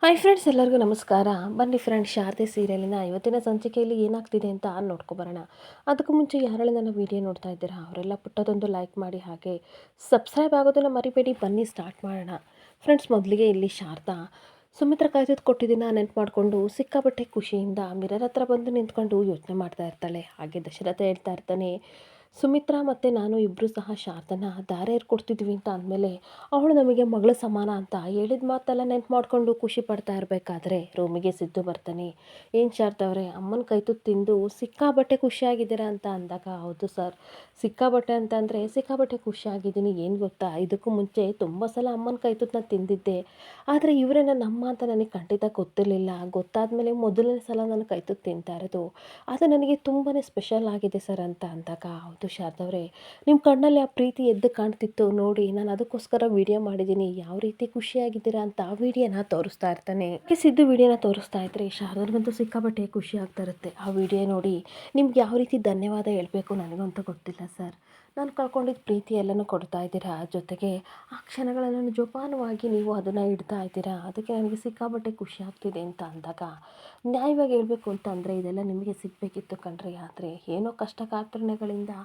Hi friends, ಎಲ್ಲರಿಗೂ ನಮಸ್ಕಾರ. ಬನ್ನಿ ಫ್ರೆಂಡ್ಸ್, ಶಾರದೆ ಸೀರಿಯಲಿನ ಇವತ್ತಿನ ಸಂಚಿಕೆಯಲ್ಲಿ ಏನಾಗ್ತಿದೆ ಅಂತ ನೋಡ್ಕೊಬರೋಣ. ಅದಕ್ಕೂ ಮುಂಚೆ ಯಾರೆಲ್ಲ ನನ್ನ ವೀಡಿಯೋ ನೋಡ್ತಾ ಇದ್ದೀರಾ ಅವರೆಲ್ಲ ಪುಟ್ಟದೊಂದು ಲೈಕ್ ಮಾಡಿ, ಹಾಗೆ ಸಬ್ಸ್ಕ್ರೈಬ್ ಆಗೋದನ್ನು ಮರಿಬೇಡಿ. ಬನ್ನಿ ಸ್ಟಾರ್ಟ್ ಮಾಡೋಣ. ಫ್ರೆಂಡ್ಸ್, ಮೊದಲಿಗೆ ಇಲ್ಲಿ ಶಾರದಾ ಸುಮಿತ್ರ ಕಾಯ್ದಿದ್ದು ಕೊಟ್ಟಿದ್ದನ್ನು ನೆನ್ಪು ಮಾಡಿಕೊಂಡು ಸಿಕ್ಕಾಪಟ್ಟೆ ಖುಷಿಯಿಂದ ಮಿರರ್ ಹತ್ರ ಬಂದು ನಿಂತ್ಕೊಂಡು ಯೋಚನೆ ಮಾಡ್ತಾ ಇರ್ತಾಳೆ. ಹಾಗೆ ದಶರಥ ಹೇಳ್ತಾ ಇರ್ತಾನೆ, ಸುಮಿತ್ರಾ ಮತ್ತು ನಾನು ಇಬ್ಬರು ಸಹ ಶಾರದನ ದಾರೆ ಕೊಡ್ತಿದ್ವಿ ಅಂತ ಅಂದಮೇಲೆ ಅವಳು ನಮಗೆ ಮಗಳ ಸಮಾನ ಅಂತ ಹೇಳಿದ ಮಾತೆಲ್ಲ ನೆನ್ಪು ಮಾಡಿಕೊಂಡು ಖುಷಿ ಪಡ್ತಾ ಇರಬೇಕಾದ್ರೆ ರೂಮಿಗೆ ಸಿದ್ದು ಬರ್ತಾನೆ. ಏನು ಶಾರದವ್ರೆ, ಅಮ್ಮನ ಕೈತುತ್ತು ತಿಂದು ಸಿಕ್ಕಾಬಟ್ಟೆ ಖುಷಿಯಾಗಿದ್ದೀರಾ ಅಂತ ಅಂದಾಗ, ಹೌದು ಸರ್, ಸಿಕ್ಕಾಬಟ್ಟೆ ಅಂತಂದರೆ ಸಿಕ್ಕಾಬಟ್ಟೆ ಖುಷಿಯಾಗಿದ್ದೀನಿ. ಏನು ಗೊತ್ತಾ, ಇದಕ್ಕೂ ಮುಂಚೆ ತುಂಬ ಸಲ ಅಮ್ಮನ ಕೈತುತ್ತನ್ನ ತಿಂದಿದ್ದೆ, ಆದರೆ ಇವರೇನ ನಮ್ಮ ಅಂತ ನನಗೆ ಖಂಡಿತ ಗೊತ್ತಿರಲಿಲ್ಲ. ಗೊತ್ತಾದಮೇಲೆ ಮೊದಲನೇ ಸಲ ನಾನು ಕೈತುತ್ತು ತಿಂತಾ ಇರೋದು, ಅದು ನನಗೆ ತುಂಬಾ ಸ್ಪೆಷಲ್ ಆಗಿದೆ ಸರ್ ಅಂತ ಅಂದಾಗ, ಹೌದು ಶಾರದವ್ರೆ, ನಿಮ್ಮ ಕಣ್ಣಲ್ಲಿ ಆ ಪ್ರೀತಿ ಎದ್ದು ಕಾಣ್ತಿತ್ತು ನೋಡಿ, ನಾನು ಅದಕ್ಕೋಸ್ಕರ ವಿಡಿಯೋ ಮಾಡಿದ್ದೀನಿ, ಯಾವ ರೀತಿ ಖುಷಿಯಾಗಿದ್ದೀರಾ ಅಂತ ಆ ವಿಡಿಯೋನ ತೋರಿಸ್ತಾ ಇರ್ತಾನೆ. ಸಿದ್ದು ವಿಡಿಯೋನ ತೋರಿಸ್ತಾ ಇದ್ರೆ ಶಾರದನಿಗಂತೂ ಸಿಕ್ಕಾಪಟ್ಟೆ ಖುಷಿ ಆಗ್ತಾ ಇರುತ್ತೆ. ಆ ವಿಡಿಯೋ ನೋಡಿ ನಿಮ್ಗೆ ಯಾವ ರೀತಿ ಧನ್ಯವಾದ ಹೇಳಬೇಕು ನನಗಂತೂ ಗೊತ್ತಿಲ್ಲ ಸರ್. ನಾನು ಕಳ್ಕೊಂಡಿದ್ದ ಪ್ರೀತಿ ಎಲ್ಲನೂ ಕೊಡ್ತಾ ಇದ್ದೀರಾ, ಜೊತೆಗೆ ಆ ಕ್ಷಣಗಳನ್ನು ಜೋಪಾನವಾಗಿ ನೀವು ಅದನ್ನು ಇಡ್ತಾ ಇದ್ದೀರಾ, ಅದಕ್ಕೆ ನನಗೆ ಸಿಕ್ಕಾಪಟ್ಟೆ ಖುಷಿ ಆಗ್ತಿದೆ ಅಂತ ಅಂದಾಗ, ನ್ಯಾಯವಾಗಿ ಹೇಳಬೇಕು ಅಂತಂದರೆ ಇದೆಲ್ಲ ನಿಮಗೆ ಸಿಗಬೇಕಿತ್ತು ಕಣ್ರಿ, ಆದರೆ ಏನೋ ಕಷ್ಟ ಕಾರ್ಪಣ್ಯಗಳಿಂದ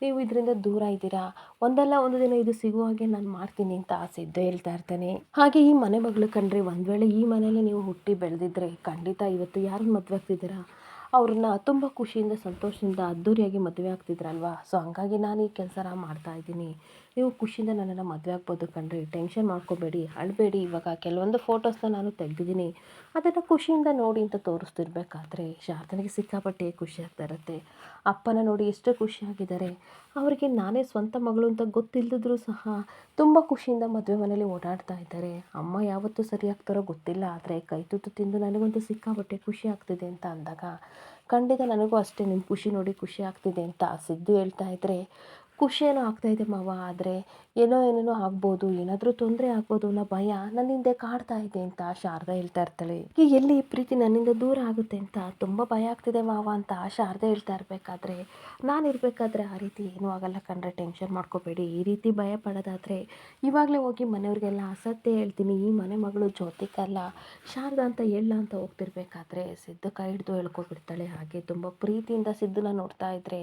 ನೀವು ಇದರಿಂದ ದೂರ ಇದ್ದೀರಾ. ಒಂದಲ್ಲ ಒಂದು ದಿನ ಇದು ಸಿಗುವ ಹಾಗೆ ನಾನು ಮಾಡ್ತೀನಿ ಅಂತ ಸಿದ್ದು ಹೇಳ್ತಾ ಇರ್ತಾನೆ. ಹಾಗೆ ಈ ಮನೆ ಮಗಳು ಕಣ್ರಿ, ಒಂದು ವೇಳೆ ಈ ಮನೆಯಲ್ಲಿ ನೀವು ಹುಟ್ಟಿ ಬೆಳೆದಿದ್ರೆ ಖಂಡಿತ ಇವತ್ತು ಯಾರನ್ನು ಮದುವೆ ಆಗ್ತಿದ್ದೀರಾ ಅವ್ರನ್ನ ತುಂಬ ಖುಷಿಯಿಂದ ಸಂತೋಷದಿಂದ ಅದ್ದೂರಿಯಾಗಿ ಮದುವೆ ಆಗ್ತಿದ್ರಲ್ವಾ. ಸೊ ಹಂಗಾಗಿ ನಾನು ಈ ಕೆಲಸನ ಮಾಡ್ತಾ ಇದ್ದೀನಿ. ನೀವು ಖುಷಿಯಿಂದ ನನ್ನನ್ನು ಮದುವೆ ಆಗ್ಬೋದು ಕಣ್ರಿ, ಟೆನ್ಷನ್ ಮಾಡ್ಕೋಬೇಡಿ, ಅಳಬೇಡಿ. ಇವಾಗ ಕೆಲವೊಂದು ಫೋಟೋಸ್ನ ನಾನು ತೆಗೆದಿದ್ದೀನಿ, ಅದನ್ನು ಖುಷಿಯಿಂದ ನೋಡಿ ಅಂತ ತೋರಿಸ್ತಿರ್ಬೇಕಾದ್ರೆ ಶಾರದನಿಗೆ ಸಿಕ್ಕಾಪಟ್ಟೆ ಖುಷಿ ಆಗ್ತಾ ಇರುತ್ತೆ. ಅಪ್ಪನ ನೋಡಿ ಎಷ್ಟು ಖುಷಿಯಾಗಿದ್ದಾರೆ, ಅವರಿಗೆ ನಾನೇ ಸ್ವಂತ ಮಗಳು ಅಂತ ಗೊತ್ತಿಲ್ಲದಿದ್ರೂ ಸಹ ತುಂಬ ಖುಷಿಯಿಂದ ಮದುವೆ ಮನೇಲಿ ಓಡಾಡ್ತಾ ಇದ್ದಾರೆ. ಅಮ್ಮ ಯಾವತ್ತೂ ಸರಿ ಆಗ್ತಾರೋ ಗೊತ್ತಿಲ್ಲ, ಆದರೆ ಕೈ ತುತ್ತು ತಿಂದು ನನಗಂತೂ ಸಿಕ್ಕಾಪಟ್ಟೆ ಖುಷಿ ಆಗ್ತಿದೆ ಅಂತ ಅಂದಾಗ, ಖಂಡಿತ ನನಗೂ ಅಷ್ಟೇ ನಿಮ್ಮ ಖುಷಿ ನೋಡಿ ಖುಷಿ ಆಗ್ತಿದೆ ಅಂತ ಸಿದ್ದು ಹೇಳ್ತಾ ಇದ್ದರೆ, ಖುಷಿ ಏನೋ ಆಗ್ತಾಯಿದೆ ಮಾವ, ಆದರೆ ಏನೇನೋ ಆಗ್ಬೋದು, ಏನಾದರೂ ತೊಂದರೆ ಆಗ್ಬೋದು ಅನ್ನೋ ಭಯ ನನ್ನಿಂದ ಕಾಡ್ತಾ ಇದೆ ಅಂತ ಶಾರದಾ ಹೇಳ್ತಾ ಇರ್ತಾಳೆ. ಈ ಎಲ್ಲಿ ಪ್ರೀತಿ ನನ್ನಿಂದ ದೂರ ಆಗುತ್ತೆ ಅಂತ ತುಂಬ ಭಯ ಆಗ್ತಿದೆ ಮಾವ ಅಂತ ಶಾರದಾ ಹೇಳ್ತಾ ಇರಬೇಕಾದ್ರೆ, ನಾನು ಇರಬೇಕಾದ್ರೆ ಆ ರೀತಿ ಏನೂ ಆಗಲ್ಲ ಕಣ್ರೆ, ಟೆನ್ಷನ್ ಮಾಡ್ಕೋಬೇಡಿ. ಈ ರೀತಿ ಭಯ ಪಡೋದಾದರೆ ಇವಾಗಲೇ ಹೋಗಿ ಮನೆಯವ್ರಿಗೆಲ್ಲ ಅಸತ್ಯ ಹೇಳ್ತೀನಿ, ಈ ಮನೆ ಮಗಳು ಜ್ಯೋತಿಕಲ್ಲ ಶಾರದಾ ಅಂತ ಹೇಳ ಅಂತ ಹೋಗ್ತಿರ್ಬೇಕಾದ್ರೆ ಸಿದ್ದು ಕೈ ಹಿಡಿದು ಹೇಳ್ಕೊಬಿಡ್ತಾಳೆ. ಹಾಗೆ ತುಂಬ ಪ್ರೀತಿಯಿಂದ ಸಿದ್ದನ್ನ ನೋಡ್ತಾ ಇದ್ರೆ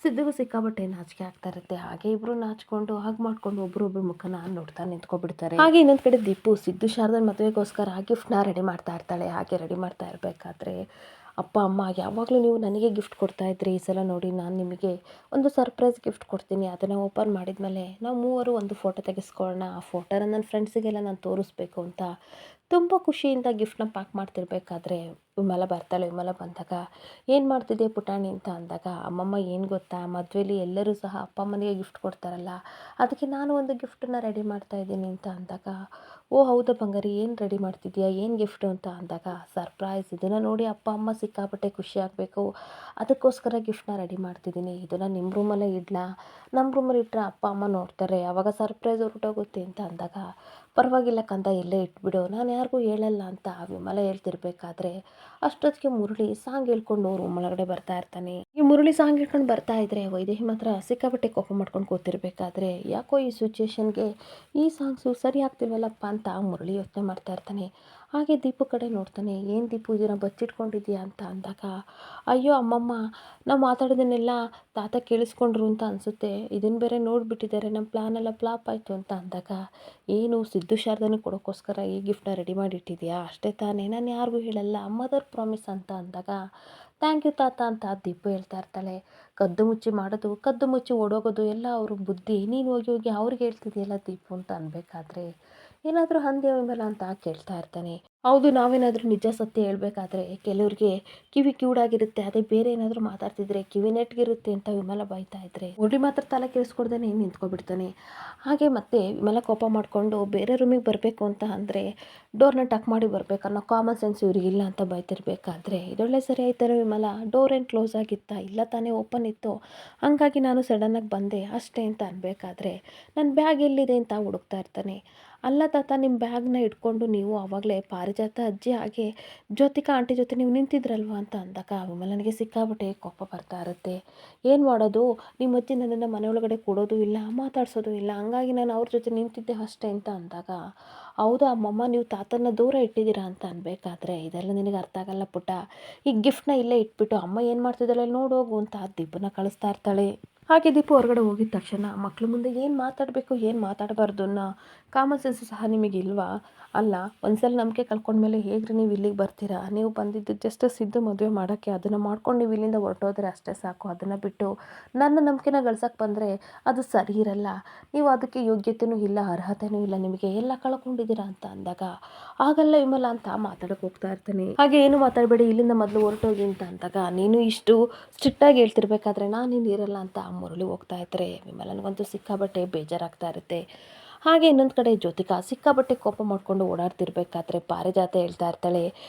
ಸಿದ್ದುಗೂ ಸಿಕ್ಕಾಬಟ್ಟೆ ನಾಚಿಕೆ ಆಗ್ತಾ ಇರುತ್ತೆ. ಹಾಗೆ ಇಬ್ಬರು ನಾಚ್ಕೊಂಡು ಹಾಗೆ ಮಾಡ್ಕೊಂಡು ಒಬ್ರೊಬ್ರು ಮುಖನ ನೋಡ್ತಾ ನಿಂತ್ಕೊಬಿಡ್ತಾರೆ. ಹಾಗೆ ಇನ್ನೊಂದು ಕಡೆ ದೀಪು ಸಿದ್ದು ಶಾರದನ ಮದುವೆಗೋಸ್ಕರ ಗಿಫ್ಟ್ನ ರೆಡಿ ಮಾಡ್ತಾ ಇರ್ತಾಳೆ. ಹಾಗೆ ರೆಡಿ ಮಾಡ್ತಾ ಇರಬೇಕಾದ್ರೆ, ಅಪ್ಪ ಅಮ್ಮ ಯಾವಾಗಲೂ ನೀವು ನನಗೆ ಗಿಫ್ಟ್ ಕೊಡ್ತಾ ಇದ್ರಿ, ಈ ಸಲ ನೋಡಿ ನಾನು ನಿಮಗೆ ಒಂದು ಸರ್ಪ್ರೈಸ್ ಗಿಫ್ಟ್ ಕೊಡ್ತೀನಿ, ಅದನ್ನು ಓಪನ್ ಮಾಡಿದ್ಮೇಲೆ ನಾವು ಮೂವರು ಒಂದು ಫೋಟೋ ತೆಗೆಸ್ಕೊಳ್ಳೋಣ, ಆ ಫೋಟೋನ ನನ್ನ ಫ್ರೆಂಡ್ಸಿಗೆಲ್ಲ ನಾನು ತೋರಿಸ್ಬೇಕು ಅಂತ ತುಂಬ ಖುಷಿಯಿಂದ ಗಿಫ್ಟ್ನ ಪ್ಯಾಕ್ ಮಾಡ್ತಿರ್ಬೇಕಾದ್ರೆ ವಿಮಲ ಬರ್ತಾಳೆ. ವಿಮಲ ಬಂದಾಗ, ಏನು ಮಾಡ್ತಿದ್ದೆ ಪುಟಾಣಿ ಅಂತ ಅಂದಾಗ, ಅಮ್ಮಮ್ಮ ಏನು ಗೊತ್ತಾ, ಮದುವೆಲಿ ಎಲ್ಲರೂ ಸಹ ಅಪ್ಪ ಅಮ್ಮನಿಗೆ ಗಿಫ್ಟ್ ಕೊಡ್ತಾರಲ್ಲ, ಅದಕ್ಕೆ ನಾನು ಒಂದು ಗಿಫ್ಟನ್ನು ರೆಡಿ ಮಾಡ್ತಾ ಇದ್ದೀನಿ ಅಂತ ಅಂದಾಗ, ಓ ಹೌದಾ ಬಂಗಾರಿ, ಏನು ರೆಡಿ ಮಾಡ್ತಿದ್ಯಾ, ಏನು ಗಿಫ್ಟು ಅಂತ ಅಂದಾಗ, ಸರ್ಪ್ರೈಸ್, ಇದನ್ನು ನೋಡಿ ಅಪ್ಪ ಅಮ್ಮ ಸಿಕ್ಕಾಪಟ್ಟೆ ಖುಷಿ ಆಗಬೇಕು, ಅದಕ್ಕೋಸ್ಕರ ಗಿಫ್ಟನ್ನ ರೆಡಿ ಮಾಡ್ತಿದ್ದೀನಿ, ಇದನ್ನು ನಿಮ್ಮ ರೂಮಲ್ಲೇ ಇಡಲಾ, ನಮ್ಮ ರೂಮಲ್ಲಿ ಇಟ್ಟರೆ ಅಪ್ಪ ಅಮ್ಮ ನೋಡ್ತಾರೆ, ಆವಾಗ ಸರ್ಪ್ರೈಸ್ ಹೊರಟೋಗುತ್ತೆ ಅಂತ ಅಂದಾಗ, ಪರವಾಗಿಲ್ಲ ಕಂದ, ಎಲ್ಲೇ ಇಟ್ಬಿಡು, ನಾನು ಯಾರಿಗೂ ಹೇಳಲ್ಲ ಅಂತ ವಿಮಲ ಹೇಳ್ತಿರ್ಬೇಕಾದ್ರೆ ಅಷ್ಟೊತ್ತಿಗೆ ಮುರಳಿ ಸಾಂಗ್ ಹೇಳ್ಕೊಂಡು ರೂಮ್ ಒಳಗಡೆ ಬರ್ತಾ ಇರ್ತಾನೆ. ಈ ಮುರಳಿ ಸಾಂಗ್ ಹೇಳ್ಕೊಂಡು ಬರ್ತಾ ಇದ್ರೆ ವೈದೇಹಿ ಮಾತ್ರ ಸಿಕ್ಕಾಪಟ್ಟೆ ಕೋಪ ಮಾಡ್ಕೊಂಡು ಕೂತಿರ್ಬೇಕಾದ್ರೆ, ಯಾಕೋ ಈ ಸಿಚುವೇಶನ್ಗೆ ಈ ಸಾಂಗ್ಸು ಸರಿ ಆಗ್ತಿಲ್ವಲ್ಲಪ್ಪ ಅಂತ ಮುರಳಿ ಯೋಚನೆ ಮಾಡ್ತಾ ಇರ್ತಾನೆ. ಹಾಗೆ ದೀಪು ಕಡೆ ನೋಡ್ತಾನೆ, ಏನು ದೀಪು ಇದನ್ನು ಬಚ್ಚಿಟ್ಕೊಂಡಿದ್ಯಾ ಅಂತ ಅಂದಾಗ, ಅಯ್ಯೋ ಅಮ್ಮಮ್ಮ, ನಾವು ಮಾತಾಡೋದನ್ನೆಲ್ಲ ತಾತ ಕೇಳಿಸ್ಕೊಂಡ್ರು ಅಂತ ಅನಿಸುತ್ತೆ, ಇದನ್ನು ಬೇರೆ ನೋಡಿಬಿಟ್ಟಿದ್ದಾರೆ, ನಮ್ಮ ಪ್ಲ್ಯಾನ್ ಎಲ್ಲ ಫ್ಲಾಪ್ ಆಯಿತು ಅಂತ ಅಂದಾಗ, ಏನು ಸಿದ್ದು ಶಾರದನಿಗೆ ಕೊಡೋಕ್ಕೋಸ್ಕರ ಈ ಗಿಫ್ಟನ್ನ ರೆಡಿ ಮಾಡಿಟ್ಟಿದ್ಯಾ, ಅಷ್ಟೇ ತಾನೇ, ನಾನು ಯಾರಿಗೂ ಹೇಳಲ್ಲ, ಮದರ್ ಪ್ರಾಮಿಸ್ ಅಂತ ಅಂದಾಗ, ಥ್ಯಾಂಕ್ ಯು ತಾತ ಅಂತ ದೀಪು ಹೇಳ್ತಾ ಇರ್ತಾಳೆ. ಕದ್ದು ಮುಚ್ಚಿ ಮಾಡೋದು, ಕದ್ದು ಮುಚ್ಚಿ ಓಡೋಗೋದು ಎಲ್ಲ ಅವ್ರ ಬುದ್ಧಿ, ನೀನು ಹೋಗಿ ಹೋಗಿ ಅವ್ರಿಗೆ ಹೇಳ್ತಿದೆಯಲ್ಲ ದೀಪು ಅಂತ ಅನ್ಬೇಕಾದ್ರೆ, ಏನಾದರೂ ಅಂದ್ಯ ವಿಮಲ ಅಂತ ಕೇಳ್ತಾ ಇರ್ತಾನೆ. ಹೌದು, ನಾವೇನಾದರೂ ನಿಜ ಸತ್ಯ ಹೇಳ್ಬೇಕಾದ್ರೆ ಕೆಲವ್ರಿಗೆ ಕಿವಿ ಕಿವುಡಾಗಿರುತ್ತೆ, ಅದೇ ಬೇರೆ ಏನಾದರೂ ಮಾತಾಡ್ತಿದ್ರೆ ಕಿವಿ ನೆಟ್ಗಿರುತ್ತೆ ಅಂತ ವಿಮಲ ಬೈತಾ ಇದ್ರೆ ಮುರಳಿ ಮಾತ್ರ ತಲೆ ಕೆಡಿಸ್ಕೊಡ್ದೇನೆ ನಿಂತ್ಕೊಬಿಡ್ತಾನೆ. ಹಾಗೆ ಮತ್ತೆ ವಿಮಲ ಕೋಪ ಮಾಡಿಕೊಂಡು ಬೇರೆ ರೂಮಿಗೆ ಬರಬೇಕು ಅಂತ ಅಂದರೆ ಡೋರ್ನ ಟಕ್ ಮಾಡಿ ಬರಬೇಕನ್ನೋ ಕಾಮನ್ ಸೆನ್ಸ್ ಇವ್ರಿಗಿಲ್ಲ ಅಂತ ಬೈತಿರ್ಬೇಕಾದ್ರೆ, ಇದೊಳ್ಳೆ ಸರಿ ಆಯ್ತಾರೆ ವಿಮಲ, ಡೋರ್ ಏನು ಕ್ಲೋಸ್ ಆಗಿತ್ತಾ, ಇಲ್ಲ ತಾನೇ ಓಪನ್ ಇತ್ತು, ಹಂಗಾಗಿ ನಾನು ಸಡನ್ನಾಗಿ ಬಂದೆ ಅಷ್ಟೇ ಅಂತ ಅನ್ಬೇಕಾದ್ರೆ, ನನ್ನ ಬ್ಯಾಗ್ ಎಲ್ಲಿದೆ ಅಂತ ಹುಡುಕ್ತಾ ಇರ್ತಾನೆ. ಅಲ್ಲ ತಾತ ನಿಮ್ಮ ಬ್ಯಾಗ್ನ ಇಟ್ಕೊಂಡು ನೀವು ಆವಾಗಲೇ ಪಾರಿಜಾತ ಅಜ್ಜಿ ಹಾಗೆ ಜ್ಯೋತಿಕಾ ಆಂಟಿ ಜೊತೆ ನೀವು ನಿಂತಿದ್ರಲ್ವ ಅಂತ ಅಂದಾಗ ವಿಮಲನಿಗೆ ಸಿಕ್ಕಾಬಿಟ್ಟೆ ಕೋಪ ಬರ್ತಾ ಇರುತ್ತೆ. ಏನು ಮಾಡೋದು, ನಿಮ್ಮ ಅಜ್ಜಿ ನನ್ನನ್ನು ಮನೆ ಒಳಗಡೆ ಕೊಡೋದು ಇಲ್ಲ, ಮಾತಾಡ್ಸೋದು ಇಲ್ಲ, ಹಂಗಾಗಿ ನಾನು ಅವ್ರ ಜೊತೆ ನಿಂತಿದ್ದೆ ಅಷ್ಟೇ ಅಂತ ಅಂದಾಗ, ಹೌದಾ ಅಮ್ಮಮ್ಮ ನೀವು ತಾತನ್ನ ದೂರ ಇಟ್ಟಿದ್ದೀರಾ ಅಂತ ಅನ್ಬೇಕಾದ್ರೆ, ಇದೆಲ್ಲ ನಿನಗೆ ಅರ್ಥ ಆಗಲ್ಲ ಪುಟ್ಟ, ಈ ಗಿಫ್ಟ್ನ ಇಲ್ಲೇ ಇಟ್ಬಿಟ್ಟು ಅಮ್ಮ ಏನು ಮಾಡ್ತಿದ್ದಾಳೆ ನೋಡೋಗು ಅಂತ ದೀಪನ ಕಳಿಸ್ತಾ ಇರ್ತಾಳೆ. ಹಾಗೆ ದೀಪು ಹೊರಗಡೆ ಹೋಗಿದ ತಕ್ಷಣ ಮಕ್ಳ ಮುಂದೆ ಏನು ಮಾತಾಡಬೇಕು ಏನು ಮಾತಾಡಬಾರ್ದು ಅನ್ನೋ ಕಾಮನ್ ಸೆನ್ಸ್ ಸಹ ನಿಮಗಿಲ್ವಾ? ಅಲ್ಲ, ಒಂದ್ಸಲ ನಂಬಿಕೆ ಕಳ್ಕೊಂಡ್ಮೇಲೆ ಹೇಗ್ರಿ ನೀವು ಇಲ್ಲಿಗೆ ಬರ್ತೀರಾ? ನೀವು ಬಂದಿದ್ದು ಜಸ್ಟ್ ಸಿದ್ದು ಮದುವೆ ಮಾಡೋಕ್ಕೆ, ಅದನ್ನು ಮಾಡ್ಕೊಂಡು ನೀವು ಇಲ್ಲಿಂದ ಹೊರಟೋದ್ರೆ ಅಷ್ಟೇ ಸಾಕು. ಅದನ್ನು ಬಿಟ್ಟು ನನ್ನ ನಂಬಿಕೆನ ಗಳಿಸೋಕೆ ಬಂದರೆ ಅದು ಸರಿ ಇರಲ್ಲ. ನೀವು ಅದಕ್ಕೆ ಯೋಗ್ಯತೆಯೂ ಇಲ್ಲ, ಅರ್ಹತೆಯೂ ಇಲ್ಲ, ನಿಮಗೆ ಎಲ್ಲ ಕಳ್ಕೊಂಡಿದ್ದೀರಾ ಅಂತ ಅಂದಾಗ, ಆಗಲ್ಲ ವಿಮಲ ಅಂತ ಮಾತಾಡೋಕೆ ಹೋಗ್ತಾ ಇರ್ತಾನೆ. ಹಾಗೆ ಏನು ಮಾತಾಡಬೇಡಿ, ಇಲ್ಲಿಂದ ಮೊದಲು ಹೊರಟೋಗಿ ಅಂತ ಅಂದಾಗ, ನೀನು ಇಷ್ಟು ಸ್ಟ್ರಿಕ್ಟಾಗಿ ಹೇಳ್ತಿರ್ಬೇಕಾದ್ರೆ ನಾನೇನು ಇರಲ್ಲ ಅಂತ ಮುರಳಿ ಹೋಗ್ತಾ ಇದ್ದರೆ ವಿಮಲನಿಗಂತೂ ಸಿಕ್ಕಾಬಟ್ಟೆ ಬೇಜಾರಾಗ್ತಾ ಇರುತ್ತೆ. ಹಾಗೆ ಇನ್ನೊಂದು ಕಡೆ ಜ್ಯೋತಿಕಾ ಸಿಕ್ಕಾಬಟ್ಟೆ ಕೋಪ ಮಾಡಿಕೊಂಡು ಓಡಾಡ್ತಿರ್ಬೇಕಾದ್ರೆ ಪಾರಿಜಾತ ಹೇಳ್ತಾ ಇರ್ತಾಳೆ,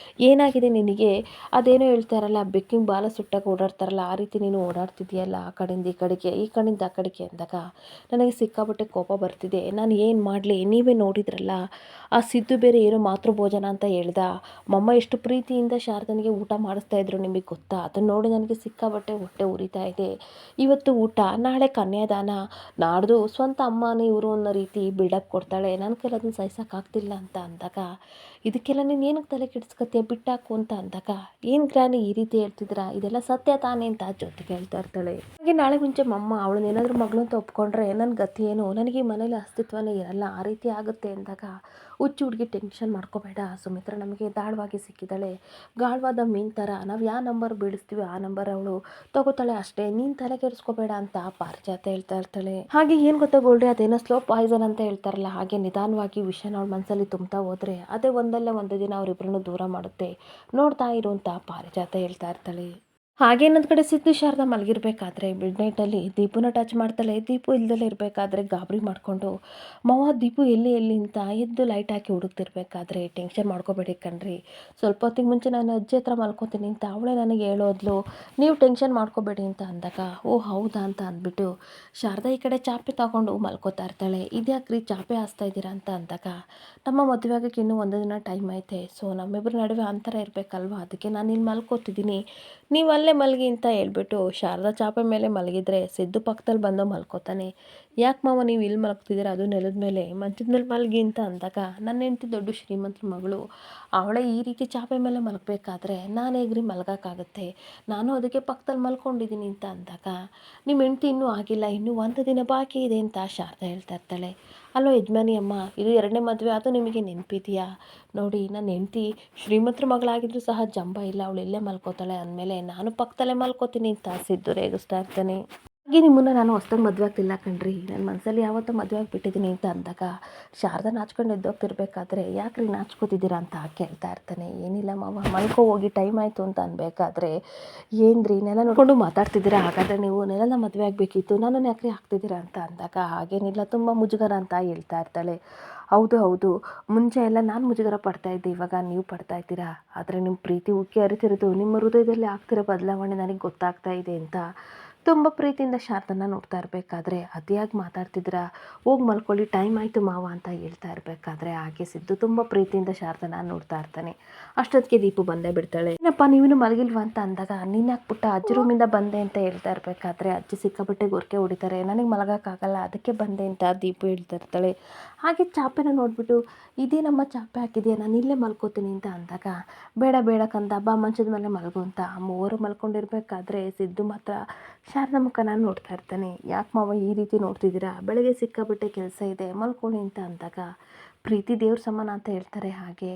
ಏನಾಗಿದೆ ನಿನಗೆ? ಅದೇನೋ ಹೇಳ್ತಾರಲ್ಲ, ಬೆಕ್ಕಿಂಗ್ ಬಾಲ ಸುಟ್ಟಾಗ ಓಡಾಡ್ತಾರಲ್ಲ, ಆ ರೀತಿ ನೀನು ಓಡಾಡ್ತಿದ್ಯಲ್ಲ, ಆ ಕಡೆಯಿಂದ ಈ ಕಡೆಗೆ, ಈ ಕಡೆಯಿಂದ ಆ ಕಡೆಗೆ ಅಂದಾಗ ನನಗೆ ಸಿಕ್ಕಾಬಟ್ಟೆ ಕೋಪ ಬರ್ತಿದೆ. ನಾನು ಏನು ಮಾಡಲಿ? ನೀವೇ ನೋಡಿದ್ರಲ್ಲ, ಆ ಸಿದ್ದು ಬೇರೆ ಏನೋ ಮಾತೃಭೋಜನ ಅಂತ ಹೇಳ್ದ. ಮಮ್ಮ ಎಷ್ಟು ಪ್ರೀತಿಯಿಂದ ಶಾರದನಿಗೆ ಊಟ ಮಾಡಿಸ್ತಾ ಇದ್ರು ನಿಮಗೆ ಗೊತ್ತಾ? ಅದನ್ನು ನೋಡಿ ನನಗೆ ಸಿಕ್ಕಾಬಟ್ಟೆ ಹೊಟ್ಟೆ ಉರಿತಾ ಇದೆ. ಇವತ್ತು ಊಟ, ನಾಳೆ ಕನ್ಯಾದಾನ, ನಾಡ್ದು ಸ್ವಂತ ಅಮ್ಮನೇ ಇವರು ಅನ್ನೋ ರೀತಿ ಬಿಲ್ಡಪ್ ಕೊಡ್ತಾಳೆ. ನನ್ನ ಕೈಲಿ ಅದನ್ನು ಸಹಿಸೋಕ್ಕಾಗ್ತಿಲ್ಲ ಅಂತ ಅಂದಾಗ, ಇದಕ್ಕೆಲ್ಲ ನೀನು ಏನಕ್ಕೆ ತಲೆ ಕೆಡಿಸ್ಕೊತೀಯ, ಬಿಟ್ಟಾಕು ಅಂತ ಅಂದಾಗ, ಏನು ಗ್ರಾನಿ ಈ ರೀತಿ ಹೇಳ್ತಿದ್ದೀರಾ, ಇದೆಲ್ಲ ಸತ್ಯ ತಾನೇ ಅಂತ ಜ್ಯೋತಿಗೆ ಹೇಳ್ತಾ ಇರ್ತಾಳೆ. ಹಾಗೆ ನಾಳೆ ಮುಂಚೆ ಮಮ್ಮ ಅವಳನ್ನೇನಾದರೂ ಮಗಳು ಅಂತ ಒಪ್ಕೊಂಡ್ರೆ ನನ್ನ ಗತಿ ಏನು, ನನಗೆ ಈ ಮನೇಲಿ ಅಸ್ತಿತ್ವನೇ ಇರಲ್ಲ, ಆ ರೀತಿ ಆಗುತ್ತೆ ಅಂದಾಗ, ಹುಚ್ಚು ಹುಡುಗಿ ಟೆನ್ಷನ್ ಮಾಡ್ಕೋಬೇಡ, ಸುಮಿತ್ರ ನಮಗೆ ದಾಳವಾಗಿ ಸಿಕ್ಕಿದ್ದಾಳೆ, ಗಾಳವಾದ ಮೀನ್ ಥರ, ನಾವು ಯಾವ ನಂಬರ್ ಬೀಳಿಸ್ತೀವಿ ಆ ನಂಬರ್ ಅವಳು ತಗೋತಾಳೆ ಅಷ್ಟೇ, ನೀನು ತಲೆ ಕೆಡಿಸ್ಕೋಬೇಡ ಅಂತ ಪಾರಿಜಾತ ಹೇಳ್ತಾ ಇರ್ತಾಳೆ. ಹಾಗೆ ಏನು ಗೊತ್ತಾ ಗೋಲ್ಡಿ, ಅದೇನೋ ಸ್ಲೋ ಪಾಯ್ಸನ್ ಅಂತ ಹೇಳ್ತಾರಲ್ಲ, ಹಾಗೆ ನಿಧಾನವಾಗಿ ವಿಷನ ಅವಳ ಮನಸ್ಸಲ್ಲಿ ತುಂಬ್ತಾ ಹೋದರೆ ಅದೇ ಒಂದಲ್ಲ ಒಂದು ದಿನ ಅವರಿಬ್ಬರನ್ನು ದೂರ ಮಾಡುತ್ತೆ, ನೋಡ್ತಾ ಇರು ಅಂತ ಪಾರಿಜಾತ ಹೇಳ್ತಾ ಇರ್ತಾಳೆ. ಹಾಗೆ ಇನ್ನೊಂದು ಕಡೆ ಸಿದ್ದು ಶಾರದಾ ಮಲಗಿರ್ಬೇಕಾದ್ರೆ ಮಿಡ್ ನೈಟಲ್ಲಿ ದೀಪುನ ಟಚ್ ಮಾಡ್ತಾಳೆ. ದೀಪು ಇಲ್ದಲೇ ಇರಬೇಕಾದ್ರೆ ಗಾಬರಿ ಮಾಡಿಕೊಂಡು, ಮಾವ ದೀಪು ಎಲ್ಲಿ ಅಂತ ಎದ್ದು ಲೈಟ್ ಹಾಕಿ ಹುಡುಕ್ತಿರ್ಬೇಕಾದ್ರೆ, ಟೆನ್ಷನ್ ಮಾಡ್ಕೋಬೇಡಿ ಕಣ್ರಿ, ಸ್ವಲ್ಪ ಹೊತ್ತಿಗೆ ಮುಂಚೆ ನಾನು ಅಜ್ಜಿ ಹತ್ರ ಮಲ್ಕೋತೀನಿ ಅಂತ ಅವಳೇ ನನಗೆ ಹೇಳೋದ್ಲು, ನೀವು ಟೆನ್ಷನ್ ಮಾಡ್ಕೋಬೇಡಿ ಅಂತ ಅಂದಾಗ, ಓ ಹೌದಾ ಅಂತ ಅಂದ್ಬಿಟ್ಟು ಶಾರದಾ ಈ ಕಡೆ ಚಾಪೆ ತಗೊಂಡು ಮಲ್ಕೋತಾ ಇರ್ತಾಳೆ. ಇದ್ಯಾಕ್ರಿ ಚಾಪೆ ಹಾಸ್ತಾ ಇದ್ದೀರಾ ಅಂತ ಅಂದಾಗ, ನಮ್ಮ ಮದುವೆ ಆಗೋಕ್ಕೆ ಇನ್ನೂ ಒಂದು ದಿನ ಟೈಮ್ ಐತೆ, ಸೊ ನಮ್ಮಿಬ್ಬರ ನಡುವೆ ಅಂತರ ಇರಬೇಕಲ್ವ, ಅದಕ್ಕೆ ನಾನು ಇಲ್ಲಿ ಮಲ್ಕೋತಿದ್ದೀನಿ, ನೀವು ಅಲ್ಲೇ ಮಲಗಿ ಅಂತ ಹೇಳ್ಬಿಟ್ಟು ಶಾರದಾ ಚಾಪೆ ಮೇಲೆ ಮಲಗಿದ್ರೆ ಸಿದ್ದು ಪಕ್ಕದಲ್ಲಿ ಬಂದು ಮಲ್ಕೋತಾನೆ. ಯಾಕೆ ಮಾವ ನೀವು ಇಲ್ಲಿ ಮಲಗ್ತಿದ್ದೀರಾ, ಅದು ನೆಲದ ಮೇಲೆ, ಮಂಚದ ಮೇಲೆ ಮಲಗಿ ಅಂತ ಅಂದಾಗ, ನನ್ನ ಹೆಂಡತಿ ದೊಡ್ಡ ಶ್ರೀಮಂತರ ಮಗಳು, ಅವಳೇ ಈ ರೀತಿ ಚಾಪೆ ಮೇಲೆ ಮಲಗಬೇಕಾದ್ರೆ ನಾನು ಹೇಗ್ರಿ ಮಲಗೋಕ್ಕಾಗುತ್ತೆ, ನಾನು ಅದಕ್ಕೆ ಪಕ್ಕದಲ್ಲಿ ಮಲ್ಕೊಂಡಿದ್ದೀನಿ ಅಂತ ಅಂದಾಗ, ನಿಮ್ಮ ಹೆಂಡತಿ ಇನ್ನೂ ಆಗಿಲ್ಲ, ಇನ್ನೂ ಒಂದು ದಿನ ಬಾಕಿ ಇದೆ ಅಂತ ಶಾರದಾ ಹೇಳ್ತಾ ಇರ್ತಾಳೆ. ಅಲ್ಲೋ ಯಜಮಾನಿ ಅಮ್ಮ, ಇದು 2ನೇ ಮದುವೆ, ಅದು ನಿಮಗೆ ನೆನಪಿದೆಯಾ? ನೋಡಿ, ನನ್ನ ಹೆಂಡತಿ ಶ್ರೀಮಂತರ ಮಗಳಾಗಿದ್ರೂ ಸಹ ಜಂಬ ಇಲ್ಲ, ಅವಳು ಇಲ್ಲೇ ಮಲ್ಕೋತಾಳೆ ಅಂದಮೇಲೆ ನಾನು ಪಕ್ಕದಲ್ಲೇ ಮಲ್ಕೋತೀನಿ ಅಂತ ಸಿದ್ದು ರೇಗಿಸ್ತಾ ಇರ್ತಾನೆ. ಹಾಗೆ ನಿಮ್ಮನ್ನು ನಾನು ಹೊಸ್ದಾಗಿ ಮದುವೆ ಆಗ್ತಿಲ್ಲ ಕಣ್ರಿ, ನನ್ನ ಮನಸ್ಸಲ್ಲಿ ಯಾವತ್ತೂ ಮದುವೆ ಆಗಿಬಿಟ್ಟಿದ್ದೀನಿ ಅಂತ ಅಂದಾಗ, ಶಾರದಾ ನಾಚ್ಕೊಂಡು ಎದ್ದೋಗ್ತಿರ್ಬೇಕಾದ್ರೆ, ಯಾಕ್ರಿ ನಾಚ್ಕೋತಿದ್ದೀರಾ ಅಂತ ಕೇಳ್ತಾ ಇರ್ತಾನೆ. ಏನಿಲ್ಲ ಮಾವ, ಮಲ್ಕೋ ಹೋಗಿ ಟೈಮ್ ಆಯಿತು ಅಂತ ಅನ್ಬೇಕಾದ್ರೆ, ಏನ್ರಿ ನೆಲ ನೋಡ್ಕೊಂಡು ಮಾತಾಡ್ತಿದ್ದೀರಾ, ಹಾಗಾದರೆ ನೀವು ನೆಲನ ಮದುವೆ ಆಗಬೇಕಿತ್ತು, ನನ್ನನ್ನು ಯಾಕ್ರಿ ಆಗ್ತಿದ್ದೀರಾ ಅಂತ ಅಂದಾಗ, ಹಾಗೇನಿಲ್ಲ ತುಂಬ ಮುಜುಗರ ಅಂತ ಹೇಳ್ತಾ ಇರ್ತಾಳೆ. ಹೌದು ಹೌದು, ಮುಂಚೆ ಎಲ್ಲ ನಾನು ಮುಜುಗರ ಪಡ್ತಾ ಇದ್ದೆ, ಇವಾಗ ನೀವು ಪಡ್ತಾ ಇದ್ದೀರಾ, ಆದರೆ ನಿಮ್ಮ ಪ್ರೀತಿ ಉಕ್ಕಿ ಹರಿತಿರೋದು, ನಿಮ್ಮ ಹೃದಯದಲ್ಲಿ ಆಗ್ತಿರೋ ಬದಲಾವಣೆ ನನಗೆ ಗೊತ್ತಾಗ್ತಾ ಇದೆ ಅಂತ ತುಂಬ ಪ್ರೀತಿಯಿಂದ ಶಾರದನ್ನ ನೋಡ್ತಾ ಇರಬೇಕಾದ್ರೆ, ಅತಿಯಾಗಿ ಮಾತಾಡ್ತಿದ್ದೀರಾ, ಹೋಗಿ ಮಲ್ಕೊಳ್ಳಿ ಟೈಮ್ ಆಯಿತು ಮಾವ ಅಂತ ಹೇಳ್ತಾ ಇರಬೇಕಾದ್ರೆ, ಹಾಗೆ ಸಿದ್ದು ತುಂಬ ಪ್ರೀತಿಯಿಂದ ಶಾರದನ್ನ ನೋಡ್ತಾ ಇರ್ತಾನೆ. ಅಷ್ಟೊತ್ತಿಗೆ ದೀಪು ಬಂದೇ ಬಿಡ್ತಾಳೆ. ಏನಪ್ಪ ನೀವಿನ್ನು ಮಲಗಿಲ್ವಾ ಅಂತ ಅಂದಾಗ, ನೀನು ಯಾಕೆ ಪುಟ್ಟ ಅಜ್ಜಿ ರೂಮಿಂದ ಬಂದೆ ಅಂತ ಹೇಳ್ತಾ ಇರಬೇಕಾದ್ರೆ, ಅಜ್ಜಿ ಸಿಕ್ಕಾಪಟ್ಟೆ ಗೊರಕೆ ಹೊಡಿತಾರೆ, ನನಗೆ ಮಲಗೋಕ್ಕಾಗಲ್ಲ, ಅದಕ್ಕೆ ಬಂದೆ ಅಂತ ದೀಪು ಹೇಳ್ತಾ ಇರ್ತಾಳೆ. ಹಾಗೆ ಚಾಪೆನ ನೋಡಿಬಿಟ್ಟು, ಇದೇ ನಮ್ಮ ಚಾಪೆ ಹಾಕಿದೆಯಾ, ನಾನು ಇಲ್ಲೇ ಮಲ್ಕೋತೀನಿ ಅಂತ ಅಂದಾಗ, ಬೇಡ ಬೇಡ ಕಂದ ಬಾ ಮಂಚದ ಮೇಲೆ ಮಲಗು ಅಂತ ಮೂವರು ಮಲ್ಕೊಂಡಿರ್ಬೇಕಾದ್ರೆ ಸಿದ್ದು ಮಾತ್ರ ಶಾರದಾ ಮುಖನ ನೋಡ್ತಾ ಇರ್ತಾನೆ. ಯಾಕೆ ಮಾವ ಈ ರೀತಿ ನೋಡ್ತಿದ್ದೀರಾ, ಬೆಳಗ್ಗೆ ಸಿಕ್ಕಾಬಿಟ್ಟೆ ಕೆಲಸ ಇದೆ, ಮಲ್ಕೊಳ್ಳಿ ಅಂತ ಅಂದಾಗ, ಪ್ರೀತಿ ದೇವ್ರ ಸಮಾನ ಅಂತ ಹೇಳ್ತಾರೆ, ಹಾಗೆ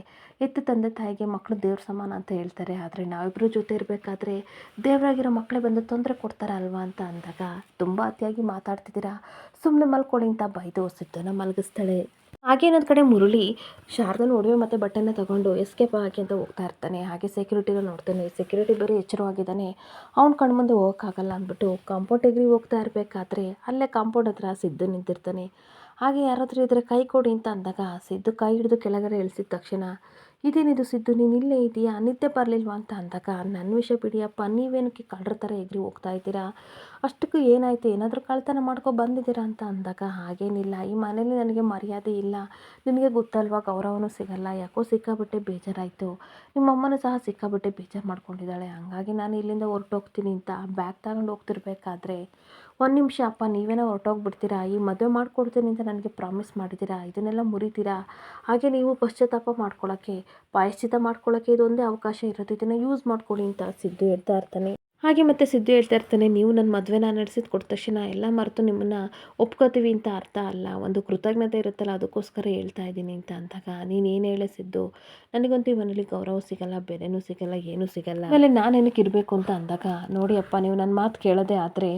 ಎತ್ತು ತಂದೆ ತಾಯಿಗೆ ಮಕ್ಕಳು ದೇವ್ರ ಸಮಾನ ಅಂತ ಹೇಳ್ತಾರೆ, ಆದರೆ ನಾವಿಬ್ಬರು ಜೊತೆ ಇರಬೇಕಾದ್ರೆ ದೇವರಾಗಿರೋ ಮಕ್ಕಳೇ ಬಂದು ತೊಂದರೆ ಕೊಡ್ತಾರ ಅಲ್ವಾ ಅಂತ ಅಂದಾಗ, ತುಂಬ ಅತಿಯಾಗಿ ಮಾತಾಡ್ತಿದ್ದೀರಾ, ಸುಮ್ಮನೆ ಮಲ್ಕೊಳ್ಳಿ ಅಂತ ಬೈದು ಸಿದ್ದನ್ನ ಮಲಗಿಸ್ತಾಳೆ. ಹಾಗೆ ಇನ್ನೊಂದು ಕಡೆ ಮುರಳಿ ಶಾರದನ ಒಡವೆ ಮತ್ತು ಬಟ್ಟೆನ ತಗೊಂಡು ಎಸ್ಕೇಪ್ ಆಗಿ ಅಂತ ಹೋಗ್ತಾ ಇರ್ತಾನೆ. ಹಾಗೆ ಸೆಕ್ಯೂರಿಟಿನ ನೋಡ್ತಾನೆ, ಸೆಕ್ಯೂರಿಟಿ ಬೇರೆ ಎಚ್ಚರವಾಗಿದ್ದಾನೆ, ಅವ್ನ ಕಣ್ಣು ಮುಂದೆ ಹೋಗೋಕ್ಕಾಗಲ್ಲ ಅಂದ್ಬಿಟ್ಟು ಕಾಂಪೌಂಡ್ ಎಗ್ರಿ ಹೋಗ್ತಾ ಇರಬೇಕಾದ್ರೆ ಅಲ್ಲೇ ಕಾಂಪೌಂಡ್ ಹತ್ರ ಸಿದ್ದು ನಿಂತಿರ್ತಾನೆ. ಹಾಗೆ ಯಾರಾದರೂ ಇದ್ರೆ ಕೈ ಕೊಡಿ ಅಂತ ಅಂದಾಗ, ಸಿದ್ದು ಕೈ ಹಿಡಿದು ಕೆಳಗಡೆ ಇಳಿಸಿದ ತಕ್ಷಣ, ಇದೇನಿದು ಸಿದ್ದು ನೀನು ಇಲ್ಲೇ ಇದೆಯಾ, ನಿದ್ದೆ ಬರಲಿಲ್ವಾ ಅಂತ ಅಂದಾಗ, ನನ್ನ ವಿಷಯ ಬಿಡಿಯಪ್ಪ, ನೀವೇನಕ್ಕೆ ಕಳ್ಳರ ಥರ ಎಗರಿ ಹೋಗ್ತಾ ಇದ್ದೀರಾ, ಅಷ್ಟಕ್ಕೂ ಏನಾಯಿತು, ಏನಾದರೂ ಕಳ್ತನ ಮಾಡ್ಕೊ ಬಂದಿದ್ದೀರಾ ಅಂತ ಅಂದಾಗ, ಹಾಗೇನಿಲ್ಲ, ಈ ಮನೇಲಿ ನನಗೆ ಮರ್ಯಾದೆ ಇಲ್ಲ, ನಿನಗೆ ಗೊತ್ತಲ್ವಾ ಗೌರವನೂ ಸಿಗಲ್ಲ, ಯಾಕೋ ಸಿಕ್ಕಾಬಿಟ್ಟೆ ಬೇಜಾರಾಯಿತು, ನಿಮ್ಮಮ್ಮನೂ ಸಹ ಸಿಕ್ಕಾಬಿಟ್ಟೆ ಬೇಜಾರು ಮಾಡ್ಕೊಂಡಿದ್ದಾಳೆ, ಹಂಗಾಗಿ ನಾನು ಇಲ್ಲಿಂದ ಹೊರಟೋಗ್ತೀನಿ ಅಂತ ಬ್ಯಾಗ್ ತಗೊಂಡು ಹೋಗ್ತಿರ್ಬೇಕಾದ್ರೆ, ಒಂದು ನಿಮಿಷ ಅಪ್ಪ, ನೀವೇನೋ ಹೊರಟೋಗ್ಬಿಡ್ತೀರಾ, ಈ ಮದುವೆ ಮಾಡಿಕೊಡ್ತೀನಿ ಅಂತ ನನಗೆ ಪ್ರಾಮಿಸ್ ಮಾಡಿದ್ದೀರಾ, ಇದನ್ನೆಲ್ಲ ಮುರಿತೀರಾ, ಹಾಗೆ ನೀವು ಪಶ್ಚಾತ್ತಾಪ ಮಾಡ್ಕೊಳ್ಳೋಕ್ಕೆ, ಪ್ರಾಯಶ್ಚಿತ್ತ ಮಾಡ್ಕೊಳ್ಳೋಕ್ಕೆ ಇದೊಂದೇ ಅವಕಾಶ ಇರೋದು, ಇದನ್ನು ಯೂಸ್ ಮಾಡ್ಕೊಳ್ಳಿ ಅಂತ ಸಿದ್ದು ಹೇಳ್ತಾ ಇರ್ತಾನೆ. ಹಾಗೆ ಮತ್ತೆ ಸಿದ್ದು ಹೇಳ್ತಾ ಇರ್ತಾನೆ, ನೀವು ನನ್ನ ಮದುವೆನ ನಡೆಸಿದ ಕೊಟ್ಟ ತಕ್ಷಣ ಎಲ್ಲ ಮರೆತು ನಿಮ್ಮನ್ನು ಒಪ್ಕೋತೀವಿ ಅಂತ ಅರ್ಥ ಅಲ್ಲ, ಒಂದು ಕೃತಜ್ಞತೆ ಇರುತ್ತಲ್ಲ ಅದಕ್ಕೋಸ್ಕರ ಹೇಳ್ತಾ ಇದ್ದೀನಿ ಅಂತ ಅಂದಾಗ, ನೀನು ಏನು ಹೇಳೇ ಸಿದ್ದು, ನನಗಂತೂ ಈ ಮನೇಲಿ ಗೌರವ ಸಿಗಲ್ಲ, ಬೆಲೆನೂ ಸಿಗಲ್ಲ, ಏನೂ ಸಿಗಲ್ಲ, ಆಮೇಲೆ ನಾನೇನಕ್ಕೆ ಇರಬೇಕು ಅಂತ ಅಂದಾಗ, ನೋಡಿ ಅಪ್ಪ, ನೀವು ನನ್ನ ಮಾತು ಕೇಳೋದೇ ಆದರೆ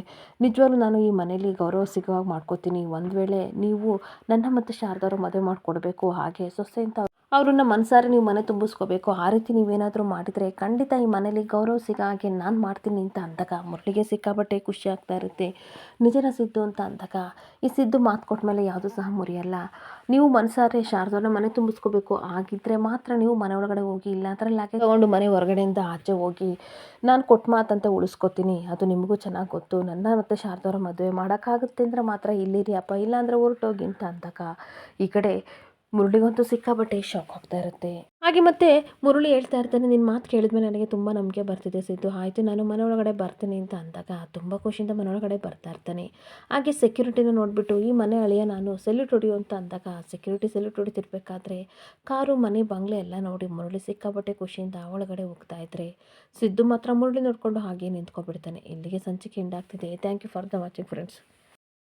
ನಿಜವಾಗ್ಲೂ ನಾನು ಈ ಮನೇಲಿ ಗೌರವ ಸಿಗುವಾಗ ಮಾಡ್ಕೋತೀನಿ, ಒಂದು ವೇಳೆ ನೀವು ನನ್ನ ಮತ್ತು ಶಾರದವ್ರ ಮದುವೆ ಮಾಡಿಕೊಡ್ಬೇಕು, ಹಾಗೆ ಸೊಸೆ ಅಂತ ಅವ್ರನ್ನ ಮನಸಾರೆ ನೀವು ಮನೆ ತುಂಬಿಸ್ಕೋಬೇಕು, ಆ ರೀತಿ ನೀವೇನಾದರೂ ಮಾಡಿದರೆ ಖಂಡಿತ ಈ ಮನೇಲಿ ಗೌರವ ಸಿಗೋ ಹಾಗೆ ನಾನು ಮಾಡ್ತೀನಿ ಅಂತ ಅಂದಾಗ, ಮುರಳಿಗೆ ಸಿಕ್ಕಾಪಟ್ಟೆ ಖುಷಿ ಆಗ್ತಾ ಇರುತ್ತೆ. ನಿಜನ ಸಿದ್ದು ಅಂತ ಅಂದಾಗ, ಈ ಸಿದ್ದು ಮಾತು ಕೊಟ್ಟ ಮೇಲೆ ಯಾವುದೂ ಸಹ ಮುರಿಯಲ್ಲ, ನೀವು ಮನಸಾರೆ ಶಾರದವ್ರನ್ನ ಮನೆ ತುಂಬಿಸ್ಕೋಬೇಕು, ಆಗಿದ್ದರೆ ಮಾತ್ರ ನೀವು ಮನೆ ಒಳಗಡೆ ಹೋಗಿ, ಇಲ್ಲ ಅದರಲ್ಲಾಗೆ ತೊಗೊಂಡು ಮನೆ ಹೊರಗಡೆಯಿಂದ ಆಚೆ ಹೋಗಿ, ನಾನು ಕೊಟ್ಟ ಮಾತಂತ ಉಳಿಸ್ಕೊತೀನಿ, ಅದು ನಿಮಗೂ ಚೆನ್ನಾಗಿ ಗೊತ್ತು, ನನ್ನ ಮತ್ತು ಶಾರದವ್ರ ಮದುವೆ ಮಾಡೋಕ್ಕಾಗುತ್ತೆ ಅಂದರೆ ಮಾತ್ರ ಇಲ್ಲಿರಿ ಅಪ್ಪ, ಇಲ್ಲಾಂದರೆ ಹೊರಟೋಗಿ ಅಂತ ಅಂದಾಗ, ಈ ಕಡೆ ಮುರಳಿಗಂತೂ ಸಿಕ್ಕಾಪಟ್ಟೆ ಶಾಕ್ ಆಗ್ತಾ ಇರುತ್ತೆ. ಹಾಗೆ ಮತ್ತೆ ಮುರಳಿ ಹೇಳ್ತಾ ಇರ್ತಾನೆ, ನಿನ್ನ ಮಾತು ಕೇಳಿದ್ಮೇಲೆ ನನಗೆ ತುಂಬ ನಂಬಿಕೆ ಬರ್ತಿದೆ ಸಿದ್ದು, ಆಯಿತು ನಾನು ಮನೆ ಒಳಗಡೆ ಬರ್ತೀನಿ ಅಂತ ಅಂದಾಗ, ತುಂಬ ಖುಷಿಯಿಂದ ಮನೆ ಒಳಗಡೆ ಬರ್ತಾ ಇರ್ತಾನೆ. ಹಾಗೆ ಸೆಕ್ಯೂರಿಟಿನ ನೋಡಿಬಿಟ್ಟು, ಈ ಮನೆ ಅಳಿಯ ನಾನು ಸೆಲ್ಯೂಟ್ ಹೊಡಿಯೋ ಅಂತ ಅಂದಾಗ, ಸೆಕ್ಯೂರಿಟಿ ಸೆಲ್ಯೂಟ್ ಹೊಡಿತಿರ್ಬೇಕಾದ್ರೆ ಕಾರು ಮನೆ ಬಂಗ್ಲೆ ಎಲ್ಲ ನೋಡಿ ಮುರಳಿ ಸಿಕ್ಕಾಪಟ್ಟೆ ಖುಷಿಯಿಂದ ಒಳಗಡೆ ಹೋಗ್ತಾ ಇದ್ರೆ, ಸಿದ್ದು ಮಾತ್ರ ಮುರಳಿ ನೋಡಿಕೊಂಡು ಹಾಗೆ ನಿಂತ್ಕೊಬಿಡ್ತಾನೆ. ಇಲ್ಲಿಗೆ ಸಂಚಿಕೆ ಎಂಡ್ ಆಗ್ತಿದೆ. Thank you for the watching friends.